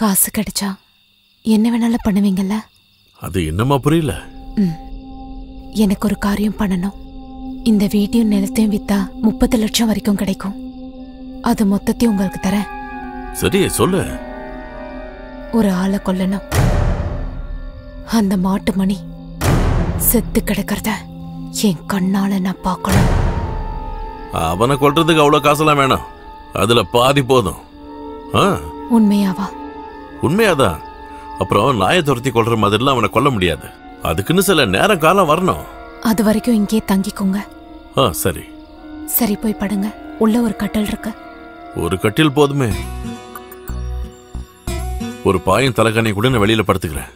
காசு கிடைச்சா என்ன வேணாலும் பண்ணுவீங்கல்ல? அது என்னமா புரியல? எனக்கு ஒரு காரியம் பண்ணணும். இந்த வீட்டையும் நிலத்தையும் வித்தா 30 லட்சம் வரைக்கும் கிடைக்கும். அது மொத்தத்தையும் உங்களுக்கு தரேன். சரி சொல்லு. ஒரு ஆளை கொல்லணும். அந்த மாட்டு மணி செத்து கிடக்கிறத என் கண்ணால நான் பார்க்கணும். அவனை கொல்றதுக்கு அவ்வளவு காசெல்லாம் வேணாம். அதுல பாதி போதும். உண்மையாவா? உண்மையாதான். அப்புறம் நாயை துரத்தி கொல்ற மாதிரிலாம் அவனை கொல்ல முடியாது. அதுக்குன்னு சில நேரம் காலம் வரணும். அது வரைக்கும் இங்கே தங்கிக்கோங்க. சரி சரி, போய் படுங்க. உள்ள ஒரு கட்டில் இருக்கு. ஒரு கட்டில் போதுமே. ஒரு பாயும் தலைகாணி கூட நான் வெளியில படுத்துக்கிறேன்.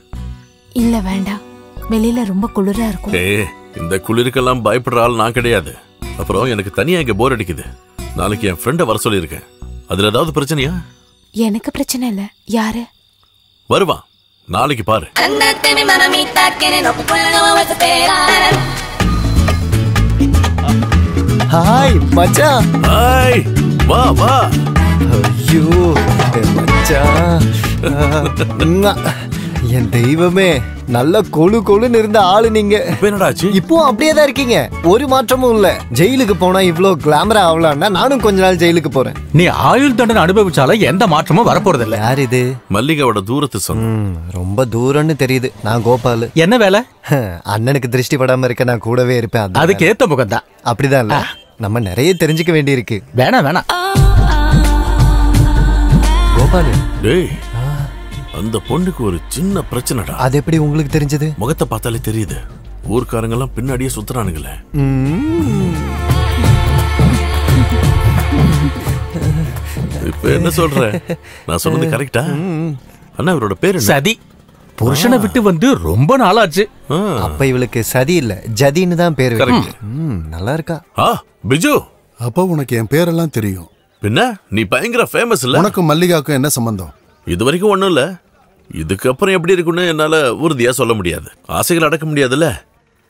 இல்ல வேண்டாம், வெளியில ரொம்ப குளிரா இருக்கும். இந்த குளிருக்கெல்லாம் பயப்படுற ஆள் நான் கிடையாது. அப்புறம் எனக்கு தனியா இங்க போர் அடிக்குது. நாளைக்கு என் ஃப்ரெண்ட வர சொல்லியிருக்கேன். அதுல ஏதாவது பிரச்சனையா? எனக்கு பிரச்சனை இல்ல. யாரு வருவான்? நாளைக்கு பாரு. ஹாய் மச்சான். ஹாய், வா வா. ஐயோ மச்சான், என் தெய்வமே. நல்ல கொழு கொழுன்னு இருந்த ஆளு நீங்க. இப்போ அப்படியே தான் இருக்கீங்க, ஒரு மாற்றமும் இல்ல. ஜெயிலுக்கு போனா இவ்ளோ கிளாமரா ஆகலாம்னா நானும் கொஞ்ச நாள் ஜெயிலுக்கு போறேன். நீ ஆயுள் தண்டனை அனுபவிச்சால எந்த மாற்றமும் வரப்போறது இல்ல. யார் இது? மல்லிகாவோட தூரத்து சொன்ன. ரொம்ப தூரம்னு தெரியுது. நான் கோபால். என்ன வேலை? அண்ணனுக்கு திருஷ்டி படாம இருக்க நான் கூடவே இருப்பேன். அதுக்கு ஏத்த முகம் தான். அப்படிதான் இல்ல, நம்ம நிறைய தெரிஞ்சுக்க வேண்டி இருக்கு. வேணாம் வேணாம் கோபால். டேய், அந்த பொண்ணுக்கு ஒரு சின்ன பிரச்சனைடா. அது எப்படி உங்களுக்கு தெரிஞ்சது? முகத்தை பார்த்தாலே தெரியுது. ஊர்க்காரங்க எல்லாம் பின்னாடியே சுத்துறானுங்களே. இப்ப என்ன சொல்ற? நான் சொன்னது கரெக்டா? அண்ணா, இவரோட பேரு சதி. புருஷனை விட்டு வந்து ரொம்ப நாளாச்சு. அப்ப இவளுக்கு சதி இல்ல, ஜதின்னு தான் பேரு. நல்லா இருக்கா? பிஜு, அப்ப உனக்கு என் பேரெல்லாம் தெரியும். பின்ன நீ பயங்கர ஃபேமஸ் இல்ல? உனக்கு மல்லிகாவுக்கும் என்ன சம்பந்தம்? இது வரைக்கும் ஒண்ணும் இல்ல. இதுக்கப்புறம் எப்படி இருக்குன்னு என்னால உறுதியா சொல்ல முடியாது. ஆசைகள் அடக்க முடியாதுல்ல.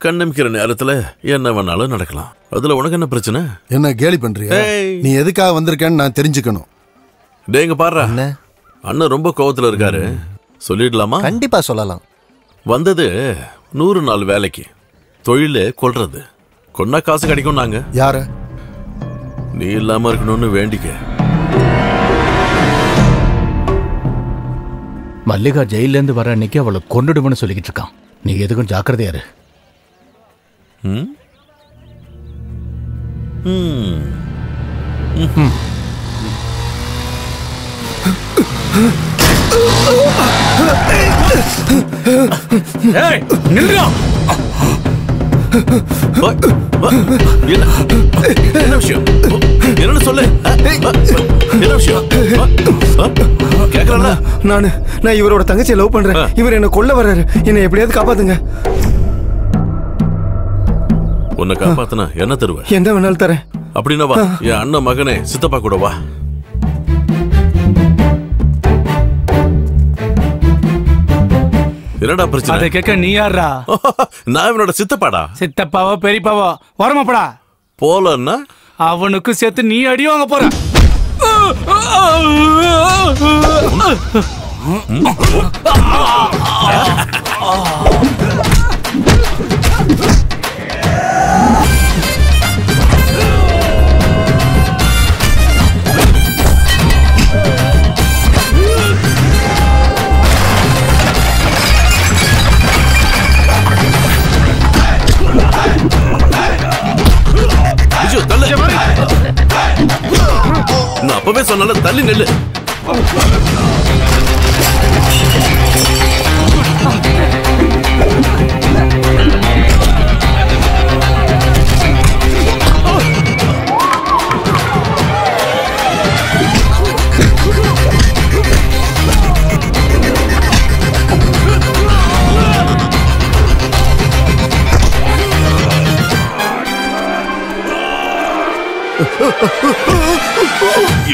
கண்ணமிக்கிற நேரத்துல என்ன வேணாலும் நடக்கலாம். அதுல உனக்கு என்ன பிரச்சனை? என்ன கேலி பண்றியா? நீ எதுக்காக வந்திருக்கேன்னு நான் தெரிஞ்சுக்கணும். டேங்க பாரு, அண்ணன் ரொம்ப கோவத்துல இருக்காரு. சொல்லிடலாமா? கண்டிப்பா சொல்லலாம். வந்தது 100 நாள் வேலைக்கு. தொழில கொல்றது. கொன்னா காசு கிடைக்கும். நாங்க யார? நீ இல்லாம இருக்கணும்னு வேண்டிக்க. மல்லிகா ஜெயில இருந்து வர அன்னைக்கு அவளை கொன்னுடுவன்னு சொல்லிக்கிட்டு இருக்கான். நீ எதுக்கும் ஜாக்கிரதையா இரு. என்ன விஷயம்? என்ன சொல்லு. என்ன விஷயம்? நான் இவரோட தங்கச்சியை லவ் பண்றேன். இவர் என்ன கொல்ல வர்றாரு. என்ன எப்படியாவது காப்பாத்துங்க. உன்னை காப்பாத்துனா என்ன தருவ? என்ன வேணாலும் தரேன். அப்படின்னா வா, என் அண்ணன் மகனே சித்தப்பா கூட வா. என்னடா பிரச்சனை? அதை கேட்க நீ யாரா? நான் இவனோட சித்தப்பாடா. சித்தப்பாவோ பெரியப்பாவோ வரமாப்படா. போலன்னா அவனுக்கு சேர்த்து நீ அடி வாங்க போற. நான் அப்பவே சொன்னால தள்ளி நெல்லு.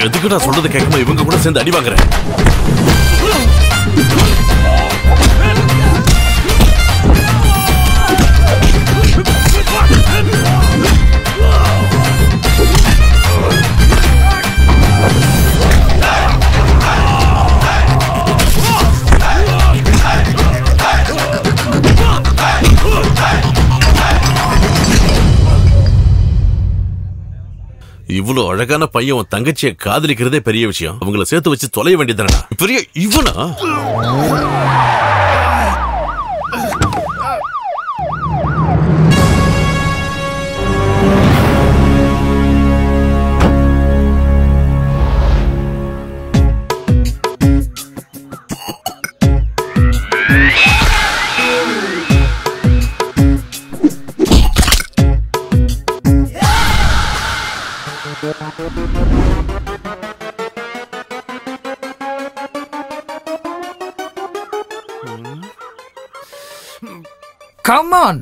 எதுக்கு நான் சொல்றது கேட்காம இவங்க கூட சேர்ந்து அடி வாங்குறேன். இவ்வளவு அழகான பையன் உன் தங்கச்சியை காதலிக்கிறதே பெரிய விஷயம். அவங்கள சேர்த்து வச்சு தொலைய வேண்டியதானடா. பெரிய இவனா? Come on.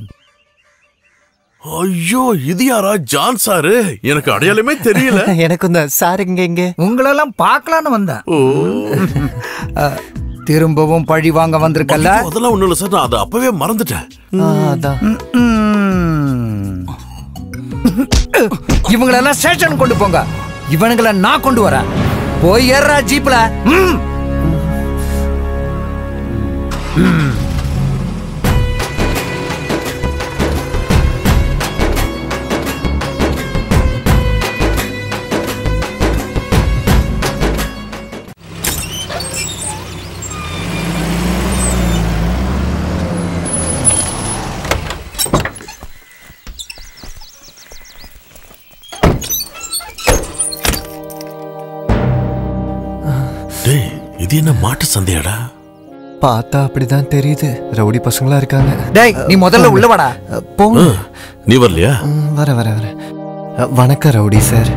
ஐயோ, இது யாரா? John sir? எனக்கு அடையாளமே தெரியல. எனக்கு இந்த சார் இங்க உங்களெல்லாம் பார்க்கலான்னு வந்தேன். திரும்பவும் பழி வாங்க வந்திருக்கல? அதெல்லாம் ஒண்ணும் இல்ல சார், நான் அதை அப்பவே மறந்துட்டேன். இவங்களெல்லாம் ஸ்டேஷன் கொண்டு போங்க. இவனுங்களை நான் கொண்டு வரேன். போய் ஏறா ஜீப்ல. இது என்ன மாட்டு சந்தையாடா? பார்த்தா அப்படிதான் தெரியுது. ரவுடி பசங்களா இருக்காங்க. டேய், நீ முதல்ல உள்ள வாடா. போங்க. நீ வரலையா? வர வணக்கம் ரவுடி சார்.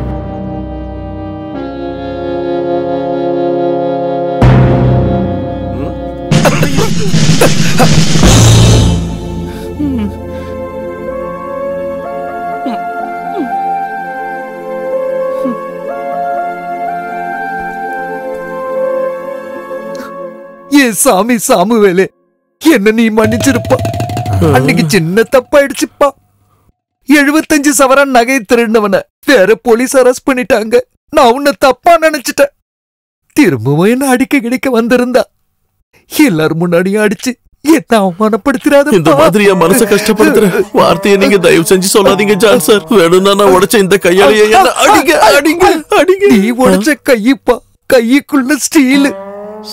சாமி சாமுவேலே, என்ன நீ மன்னிச்சிருப்பா. அன்னைக்கு சின்ன தப்பாயிடுச்சுப்பா. 75 சவரன் நகை திருடினவன வேற போலீஸ் அரெஸ்ட் பண்ணிட்டாங்க. நான் உன்னை தப்பா நினைச்சிட்டேன். திரும்பவும் என்ன அடிக்க கிடைக்க வந்திருந்தா எல்லாரும் முன்னாடியும் அடிச்சு என்ன அவமானப்படுத்துறாத. இந்த மாதிரியா மனசை கஷ்டப்படுத்துற வார்த்தையை நீங்க தயவு செஞ்சு சொல்லாதீங்க ஜான் சார். வேணும்னா நான் உடைச்ச இந்த கையாலேயே என்ன அடிங்க அடிங்க அடிங்க. நீ உடைச்ச கையப்பா, கைக்குள்ள ஸ்டீல்.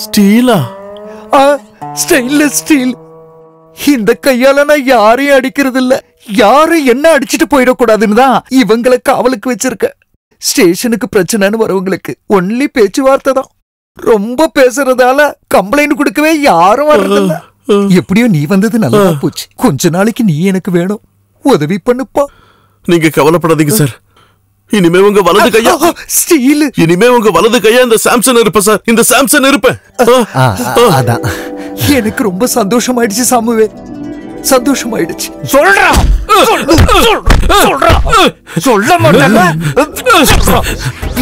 ஸ்டீலா? Stainless steel. இந்த கையால நான் யாரையும் அடிக்கிறது இல்ல. யாரும் என்ன அடிச்சுட்டு போயிடக்கூடாதுன்னு தான் இவங்களை காவலுக்கு வச்சிருக்க. ஸ்டேஷனுக்கு பிரச்சனைன்னு வரவங்களுக்கு ஒன்லி பேச்சுவார்த்தை தான். ரொம்ப பேசுறதால கம்ப்ளைண்ட் கொடுக்கவே யாரும் வர்றதில்ல. எப்படியோ நீ வந்தது நல்லா போச்சு. கொஞ்ச நாளைக்கு நீ எனக்கு வேணும். உதவி பண்ணுப்பா. நீங்க கவலைப்படாதீங்க சார். இனிமே உங்க வலது கையா ஸ்டீல். இனிமே உங்க வலது கையா இந்த சாம்சன் இருப்பேன் சார். இந்த சாம்சன் இருப்பேன். அதான் எனக்கு ரொம்ப சந்தோஷமாயிடுச்சு சாமுவே. சந்தோஷமாயிடுச்சு. சொல்றா சொல்ல மாட்டேன்.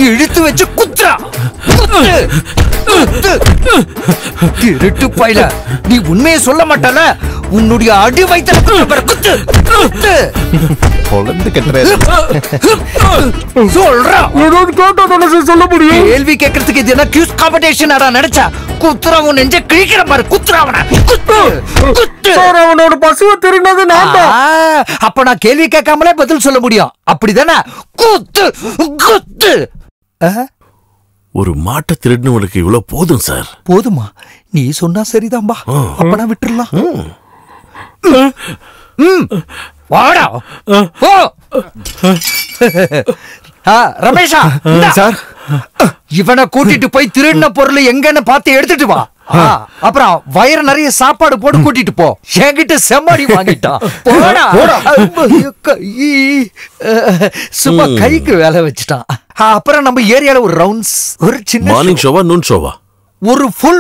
இழுத்து வச்சு குத்துறா. திருட்டு பையல, நீ உண்மையை சொல்ல மாட்டல. உன்னுடைய அடி வைத்தல குத்து குத்து. பொழந்து கட்டுற. சொல்றா. சொல்ல முடியும். கேள்வி கேட்கறதுக்கு இது என்ன கியூஸ் காம்படிஷன் ஆடா நினைச்சா? குத்துறா, உன் நெஞ்ச கிழிக்கிற பாரு. குத்துறா அவன. குத்து குத்து. அவனோட பசுவை திருடினது நான் தான். அப்ப நான் கேள்வி கேட்காமலே பதில் சொல்ல முடியும். அப்படிதானே? குத்து குத்து. ஒரு மாட்டை திருடினவனுக்கு இவ்வளவு போதும் சார். போதுமா? நீ சொன்னா சரிதான்பா. அப்ப நான் விட்டுறலாம். வாடா போ. ரமேஷா சார், இவனை கூட்டிட்டு போய் திருடின பொருள் எங்கன்னு பார்த்து எடுத்துட்டு வா. அப்புறம் வயிறு நிறைய சாப்பாடு போட்டு கூட்டிட்டு போ. என்கிட்ட செம்மாடி வாங்கிட்டான். போடா. சும்மா கைக்கு வேலை வச்சுட்டான். அப்புறம் நம்ம ஏரியால ஒரு ரவுண்ட்ஸ், ஒரு சின்ன மார்னிங் ஷோவா நூன் ஷோவா? ஒரு ஃபுல்